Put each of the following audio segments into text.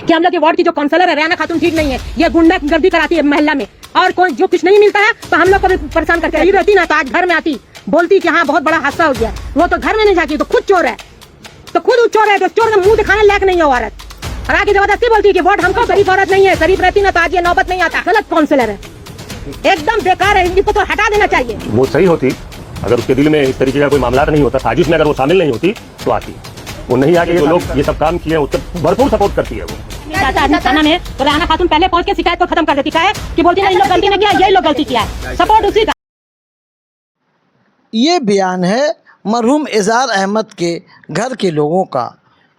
कि हम लोग के वार्ड की जो काउंसलर है रेहाना खातून ठीक नहीं है, ये गुंडागर्दी कराती है मोहल्ला में, और कोई जो कुछ नहीं मिलता है तो हम लोग को भी परेशान करके रही रहती ना, तो आज घर में आती बोलती कि हाँ बहुत बड़ा हादसा हो गया। वो तो घर में नहीं जाती, तो खुद चोर है, तो खुद चोर है, तो चोर का मुंह दिखाने लायक नहीं है औरत, और आगे जबरदस्ती बोलती है कि वोट हमको, गरीब औरत नहीं है, गरीब रहती ना तो आज ये नौबत नहीं आता। गलत काउंसलर है, एकदम बेकार है, इनको तो हटा देना चाहिए। वो सही होती अगर उसके दिल में इस तरीके का कोई मामला नहीं होता, साजिश में अगर वो शामिल नहीं होती तो आती। वो नहीं आके जो लोग ये सब काम किए उसको भरपूर सपोर्ट करती है। वो थाना में तो रेहाना खातून पहले पहुंच के शिकायत को खत्म कर देती है कि बोलती है इन लोग गलती नहीं किया, यही लोग गलती किया है, सपोर्ट उसी का। ये बयान है मरहूम इजहार अहमद के घर के लोगों का,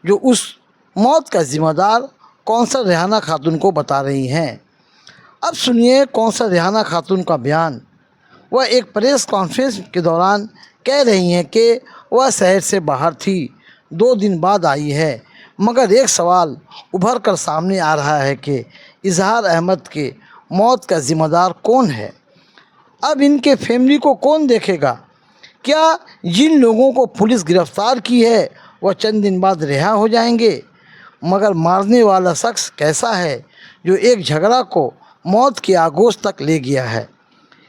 जो उस मौत का जिम्मेदार कौंसल रेहाना खातून को बता रही हैं। अब सुनिए कौंसल रेहाना खातून का बयान। वह एक प्रेस कॉन्फ्रेंस के दौरान कह रही हैं कि वह शहर से बाहर थी, 2 दिन बाद आई है, मगर एक सवाल उभर कर सामने आ रहा है कि इजहार अहमद के मौत का जिम्मेदार कौन है। अब इनके फैमिली को कौन देखेगा? क्या जिन लोगों को पुलिस गिरफ्तार की है वह चंद दिन बाद रिहा हो जाएंगे? मगर मारने वाला शख्स कैसा है जो एक झगड़ा को मौत के आगोश तक ले गया है?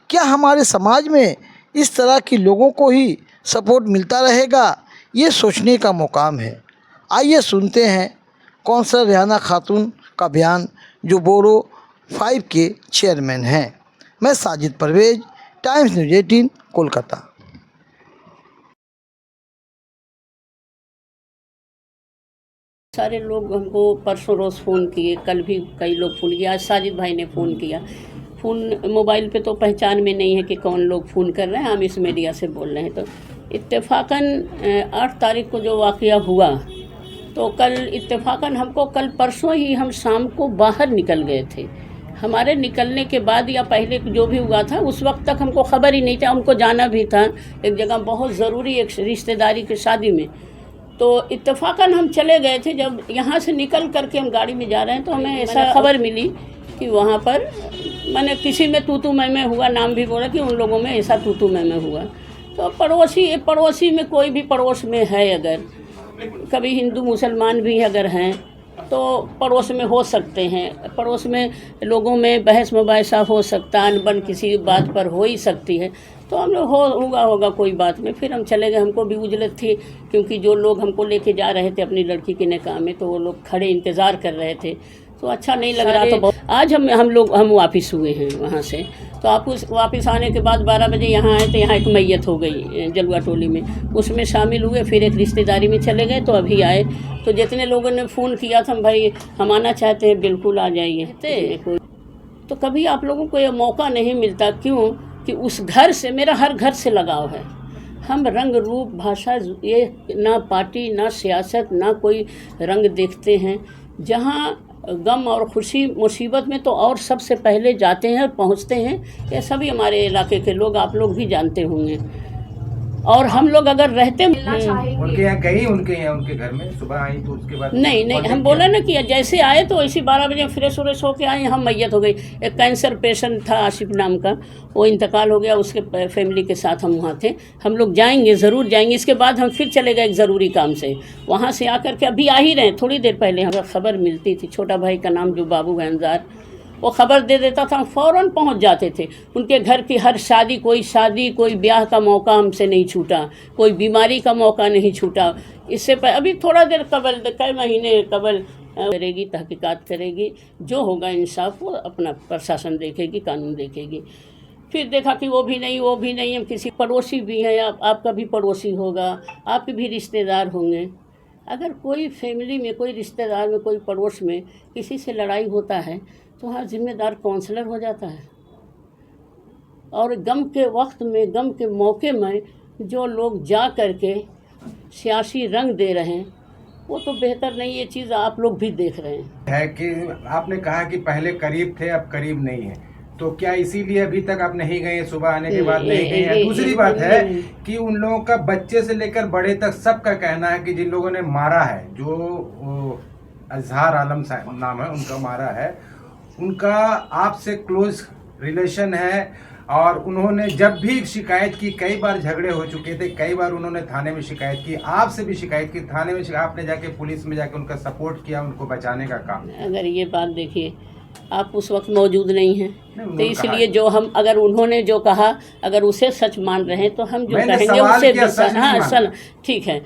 क्या हमारे समाज में इस तरह के लोगों को ही सपोर्ट मिलता रहेगा? ये सोचने का मुकाम है। आइए सुनते हैं कौंसल रेहाना खातून का बयान, जो बोरो 5 के चेयरमैन हैं। मैं साजिद परवेज, टाइम्स न्यूज़ 18 कोलकाता। सारे लोग हमको परसों रोज़ फ़ोन किए, कल भी कई लोग फ़ोन किया, आज साजिद भाई ने फ़ोन किया। फ़ोन मोबाइल पे तो पहचान में नहीं है कि कौन लोग फ़ोन कर रहे हैं, हम इस मीडिया से बोल रहे हैं। तो इत्तेफाकन 8 तारीख को जो वाक़या हुआ, तो कल इत्तेफाकन हमको कल परसों ही हम शाम को बाहर निकल गए थे। हमारे निकलने के बाद या पहले जो भी हुआ था उस वक्त तक हमको ख़बर ही नहीं था। हमको जाना भी था एक जगह बहुत ज़रूरी, एक रिश्तेदारी की शादी में। तो इत्तेफाकन हम चले गए थे। जब यहाँ से निकल करके हम गाड़ी में जा रहे हैं तो हमें ऐसा खबर मिली कि वहाँ पर मैंने किसी में तू मैं हुआ, नाम भी बोला कि उन लोगों में ऐसा तू मैं हुआ। तो पड़ोसी में कोई भी पड़ोस में है, अगर कभी हिंदू मुसलमान भी अगर हैं तो पड़ोस में हो सकते हैं, पड़ोस में लोगों में बहस मुबाहिसा हो सकता है, अनबन किसी बात पर हो ही सकती है। तो हम लोग होगा कोई बात में। फिर हम चले गए। हमको भी उजलत थी क्योंकि जो लोग हमको लेके जा रहे थे अपनी लड़की के निकाह में, तो वो लोग खड़े इंतज़ार कर रहे थे, तो अच्छा नहीं लग रहा। तो आज हम वापस हुए हैं वहाँ से। तो आप वापस आने के बाद 12 बजे यहाँ आए, तो यहाँ एक मैयत हो गई जलुआ टोली में, उसमें शामिल हुए। फिर एक रिश्तेदारी में चले गए, तो अभी आए। तो जितने लोगों ने फ़ोन किया था भाई हम आना चाहते हैं, बिल्कुल आ जाइए। तो कभी आप लोगों को ये मौका नहीं मिलता, क्यों कि उस घर से, मेरा हर घर से लगाव है। हम रंग रूप भाषा, ये ना पार्टी ना सियासत ना कोई रंग देखते हैं। जहाँ गम और खुशी मुसीबत में तो और सबसे पहले जाते हैं और पहुँचते हैं। ये सभी हमारे इलाके के लोग, आप लोग भी जानते होंगे। और हम लोग अगर रहते उनके यहाँ गई, उनके घर में सुबह आई, तो उसके बाद नहीं हम बोला ना कि जैसे आए तो ऐसे 12 बजे फ्रेश व्रेश होके आए, हम मैयत हो गई। एक कैंसर पेशेंट था आशिफ नाम का, वो इंतकाल हो गया, उसके फैमिली के साथ हम वहाँ थे। हम लोग जाएंगे, ज़रूर जाएंगे। इसके बाद हम फिर चले गए एक ज़रूरी काम से, वहाँ से आकर के अभी आ ही रहे। थोड़ी देर पहले हमें खबर मिलती थी, छोटा भाई का नाम जो बाबू है अंजार, वो खबर दे देता था, फ़ौरन पहुंच जाते थे। उनके घर की हर शादी, कोई ब्याह का मौका हमसे नहीं छूटा, कोई बीमारी का मौका नहीं छूटा। इससे अभी थोड़ा देर कबल, कई महीने कबल करेगी, तहकीकात करेगी, जो होगा इंसाफ वो अपना प्रशासन देखेगी, कानून देखेगी। फिर देखा कि वो भी नहीं। हम किसी पड़ोसी भी हैं, आपका भी पड़ोसी होगा, आपके भी रिश्तेदार होंगे। अगर कोई फैमिली में, कोई रिश्तेदार में, कोई पड़ोस में किसी से लड़ाई होता है तो हर जिम्मेदार काउंसलर हो जाता है। और गम के वक्त में, गम के मौके में जो लोग जा करके सियासी रंग दे रहे हैं, वो तो बेहतर नहीं। ये चीज़ आप लोग भी देख रहे हैं। है कि आपने कहा कि पहले करीब थे, अब करीब नहीं है, तो क्या इसीलिए अभी तक आप नहीं गए, सुबह आने के बाद नहीं गए हैं? दूसरी बात है कि उन लोगों का, बच्चे से लेकर बड़े तक सबका कहना है कि जिन लोगों ने मारा है, जो इजहार आलम नाम है उनका, मारा है, उनका आपसे क्लोज रिलेशन है और उन्होंने जब भी शिकायत की, कई बार झगड़े हो चुके थे, कई बार उन्होंने थाने में शिकायत की, आपसे भी शिकायत की, थाने में आपने जाके पुलिस में जाके उनका सपोर्ट किया, उनको बचाने का काम। अगर ये बात देखिए, आप उस वक्त मौजूद नहीं हैं, तो उन्होंने इसलिए जो हम, अगर उन्होंने जो कहा अगर उसे सच मान रहे हैं तो हम जो मैंने कहेंगे सवाल उसे किया, भी सच नहीं हाँ माना। सल ठीक है।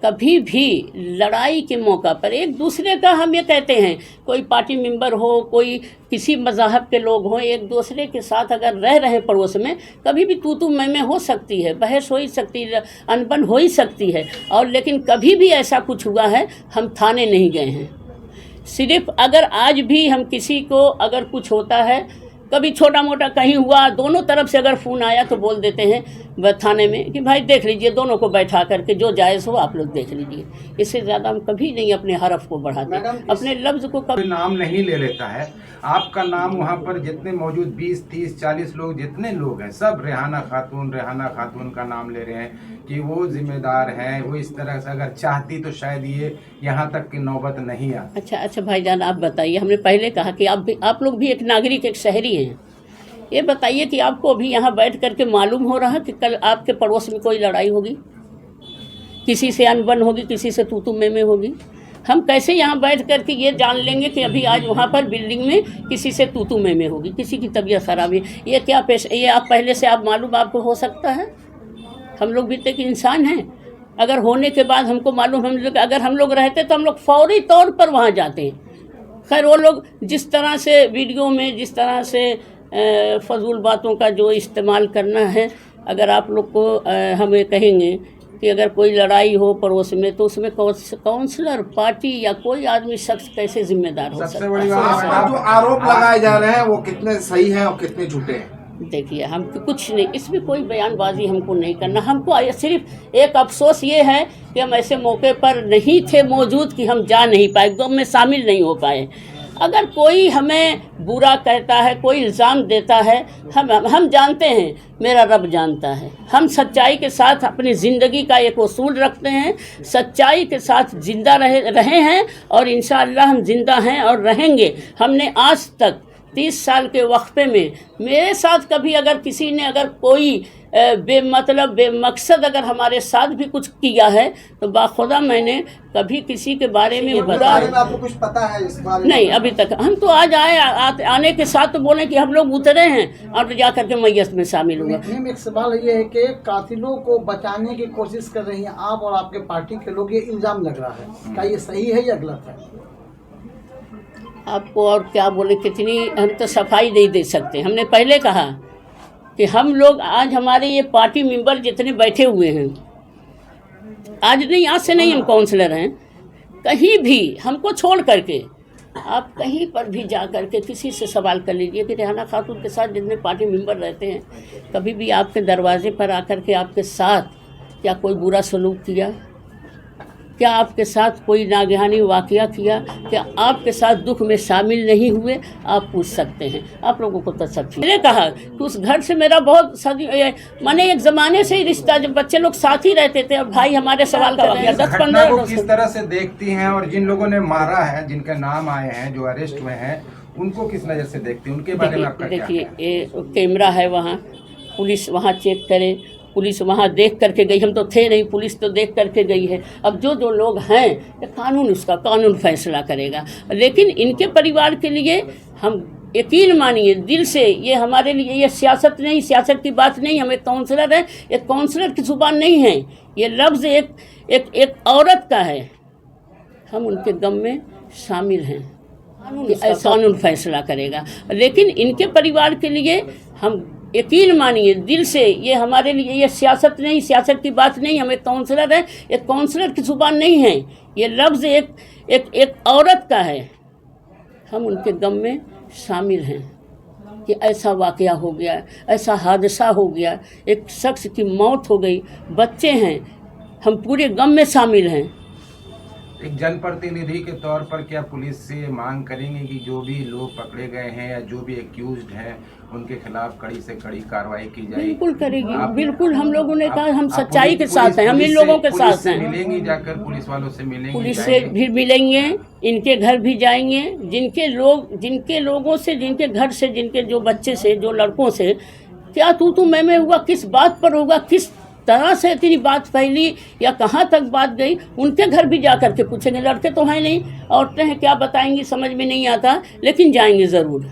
कभी भी लड़ाई के मौका पर एक दूसरे का, हम ये कहते हैं, कोई पार्टी मेंबर हो, कोई किसी मज़हब के लोग हों, एक दूसरे के साथ अगर रह रहे हैं पड़ोस में, कभी भी तू मैं हो सकती है, बहस हो ही सकती है, अनबन हो ही सकती है। और लेकिन कभी भी ऐसा कुछ हुआ है हम थाने नहीं गए हैं। सिर्फ अगर आज भी हम किसी को अगर कुछ होता है, कभी छोटा मोटा कहीं हुआ, दोनों तरफ से अगर फ़ोन आया तो बोल देते हैं थाने में कि भाई देख लीजिए, दोनों को बैठा करके जो जायज़ हो आप लोग देख लीजिए। इससे ज़्यादा हम कभी नहीं अपने हरफ को बढ़ाते, अपने लफ्ज़ को कभी कोई नाम नहीं ले लेता है। आपका नाम वहाँ पर जितने मौजूद 20, 30, 40 लोग, जितने लोग हैं, सब रेहाना खातून का नाम ले रहे हैं कि वो जिम्मेदार हैं। वो इस तरह से अगर चाहती तो शायद ये यहाँ तक की नौबत नहीं आती। अच्छा भाईजान, आप बताइए, हमने पहले कहा कि आप लोग भी एक नागरिक, एक शहरी हैं। ये बताइए कि आपको अभी यहाँ बैठ करके मालूम हो रहा है कि कल आपके पड़ोस में कोई लड़ाई होगी, किसी से अनबन होगी, किसी से तू में होगी? हम कैसे यहाँ बैठ करके ये जान लेंगे कि अभी आज वहाँ पर बिल्डिंग में किसी से तू में होगी, किसी की तबीयत खराब है? ये क्या ये आप पहले से आप मालूम आपको हो सकता है? हम लोग भी तो एक इंसान हैं। अगर होने के बाद हमको मालूम, अगर हम लोग रहते तो हम लोग फौरी तौर पर वहाँ जाते हैं। खैर, वो लोग जिस तरह से वीडियो में जिस तरह से फजूल बातों का जो इस्तेमाल करना है, अगर आप लोग को हमें कहेंगे कि अगर कोई लड़ाई हो पड़ोस में तो उसमें काउंसलर, पार्टी या कोई आदमी शख्स कैसे जिम्मेदार हो सकता सबसे बड़ी है? बात, जो आरोप लगाए जा रहे हैं वो कितने सही हैं और कितने झूठे हैं? देखिए, हम कुछ नहीं, इसमें कोई बयानबाजी हमको नहीं करना। हमको सिर्फ एक अफसोस ये है कि हम ऐसे मौके पर नहीं थे मौजूद कि हम जा नहीं पाए, गम में शामिल नहीं हो पाए। अगर कोई हमें बुरा कहता है, कोई इल्ज़ाम देता है, हम जानते हैं, मेरा रब जानता है, हम सच्चाई के साथ अपनी ज़िंदगी का एक उसूल रखते हैं, सच्चाई के साथ ज़िंदा रहे हैं और इंशाअल्लाह हम ज़िंदा हैं और रहेंगे। हमने आज तक 30 साल के वक्फे में मेरे साथ कभी अगर किसी ने अगर कोई बेमतलब बेमकसद अगर हमारे साथ भी कुछ किया है तो बाखुदा मैंने कभी किसी के बारे में बुरा आपको कुछ पता है इस बारे में? नहीं, अभी तक। हम तो आज आने के साथ तो बोले कि हम लोग उतरे हैं और जा करके मैयत में शामिल हुआ। एक सवाल ये है कि कातिलों को बचाने की कोशिश कर रही हैं आप और आपके पार्टी के लोग, ये इल्ज़ाम लग रहा है, क्या ये सही है या गलत है? आपको और क्या बोले, कितनी हम तो सफाई नहीं दे सकते। हमने पहले कहा कि हम लोग आज हमारे ये पार्टी मेंबर जितने बैठे हुए हैं, आज नहीं, आज से नहीं हम काउंसलर हैं, कहीं भी हमको छोड़ करके आप कहीं पर भी जा करके किसी से सवाल कर लीजिए कि रेहाना खातून के साथ जितने पार्टी मेंबर रहते हैं, कभी भी आपके दरवाजे पर आकर के आपके साथ क्या कोई बुरा सलूक किया? क्या आपके साथ कोई नागहानी वाक़या किया? क्या आपके साथ दुख में शामिल नहीं हुए? आप पूछ सकते हैं, आप लोगों को तो सब मैंने कहा कि उस घर से मेरा बहुत माने एक ज़माने से ही रिश्ता, जब बच्चे लोग साथ ही रहते थे और भाई हमारे सवाल कर रहे हैं 10-15 को किस तरह से देखती हैं, और जिन लोगों ने मारा है, जिनके नाम आए हैं, जो अरेस्ट हुए हैं, उनको किस नज़र से देखती हैं, उनके बारे में आपका क्या देखिए, कैमरा है वहाँ, पुलिस वहाँ चेक करे, पुलिस वहाँ देख करके गई, हम तो थे नहीं, पुलिस तो देख करके गई है। अब जो लोग हैं, ये कानून फैसला करेगा। लेकिन इनके परिवार के लिए हम यकीन मानिए दिल से, ये हमारे लिए ये सियासत नहीं, सियासत की बात नहीं, हम एक काउंसलर हैं, एक काउंसलर की ज़ुबान नहीं है, ये लफ्ज़ एक औरत का है। हम उनके गम में शामिल हैं, कानून फैसला करेगा। लेकिन इनके परिवार के लिए हम यकीन मानिए दिल से, ये हमारे लिए ये सियासत नहीं, सियासत की बात नहीं, हम एक काउंसलर हैं, एक काउंसलर की ज़ुबान नहीं है, ये लफ्ज़ एक औरत का है। हम उनके गम में शामिल हैं कि ऐसा वाक़या हो गया, ऐसा हादसा हो गया, एक शख्स की मौत हो गई, बच्चे हैं, हम पूरे गम में शामिल हैं। एक जनप्रतिनिधि के तौर पर क्या पुलिस से मांग करेंगे कि जो भी लोग पकड़े गए हैं या जो भी एक्यूज्ड हैं उनके खिलाफ कड़ी से कड़ी कार्रवाई की जाए? बिल्कुल करेगी, बिल्कुल। हम लोगों ने कहा हम सच्चाई के साथ हैं, हम इन लोगों के साथ हैं। मिलेंगी, जाकर पुलिस वालों से मिलेंगी, पुलिस से भी मिलेंगे, इनके घर भी जाएंगे, जिनके लोगों से, जिनके घर से, जिनके जो बच्चे से, जो लड़कों से क्या तू मैं हुआ, किस बात पर होगा, किस तरह से तेरी बात फैली या कहाँ तक बात गई, उनके घर भी जा कर के पूछेंगे। लड़के तो हैं नहीं, औरतें हैं, क्या बताएंगी समझ में नहीं आता, लेकिन जाएंगे ज़रूर।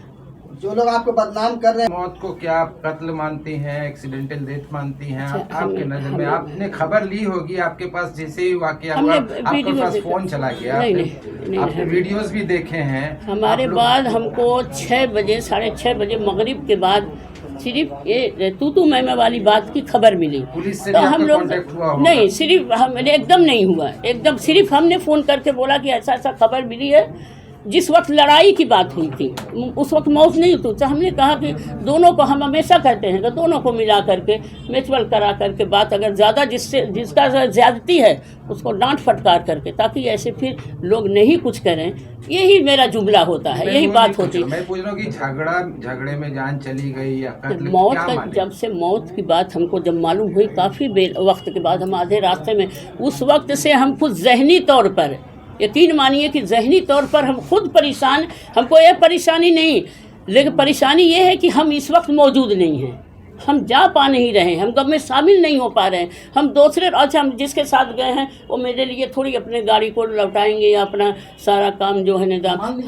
जो लोग आपको बदनाम कर रहे हैं, मौत को क्या आप कत्ल मानती हैं, एक्सीडेंटल डेथ मानती हैं? अच्छा, आपके नजर में आपने खबर ली होगी, आपके पास जैसे ही वाकया हुआ आपके पास फोन चला गया, आपने वीडियोस भी देखे हैं। हमारे बाद हमको 6 बजे 6:30 बजे मगरिब के बाद सिर्फ ये तू मैं वाली बात की खबर मिली। पुलिस से तो भी हम आपका लोग कांटेक्ट हुआ होगा? नहीं, सिर्फ हम एकदम नहीं हुआ, एकदम सिर्फ हमने फ़ोन करके बोला कि ऐसा ऐसा खबर मिली है। जिस वक्त लड़ाई की बात हुई थी उस वक्त मौत नहीं हुई, तो हमने कहा कि दोनों को, हम हमेशा कहते हैं कि दोनों को मिला करके म्यूचुअल करा करके बात, अगर ज़्यादा जिसका ज़्यादती है उसको डांट फटकार करके, ताकि ऐसे फिर लोग नहीं कुछ करें। यही मेरा जुमला होता है, यही बात होती है। मैं पूछ रहा हूँ कि झगड़े में जान चली गई या कत्ल, मौत क्या का, माने? जब से मौत की बात हमको जब मालूम हुई काफ़ी वक्त के बाद, हम आधे रास्ते में, उस वक्त से हम खुद जहनी तौर पर, यकीन मानिए कि जहनी तौर पर हम खुद परेशान। हमको यह परेशानी नहीं, लेकिन परेशानी ये है कि हम इस वक्त मौजूद नहीं हैं, हम जा पा नहीं रहे हैं, हम गम में शामिल नहीं हो पा रहे हैं। हम दूसरे, अच्छा हम जिसके साथ गए हैं वो मेरे लिए थोड़ी अपने गाड़ी को लौटाएंगे या अपना सारा काम जो है निजाम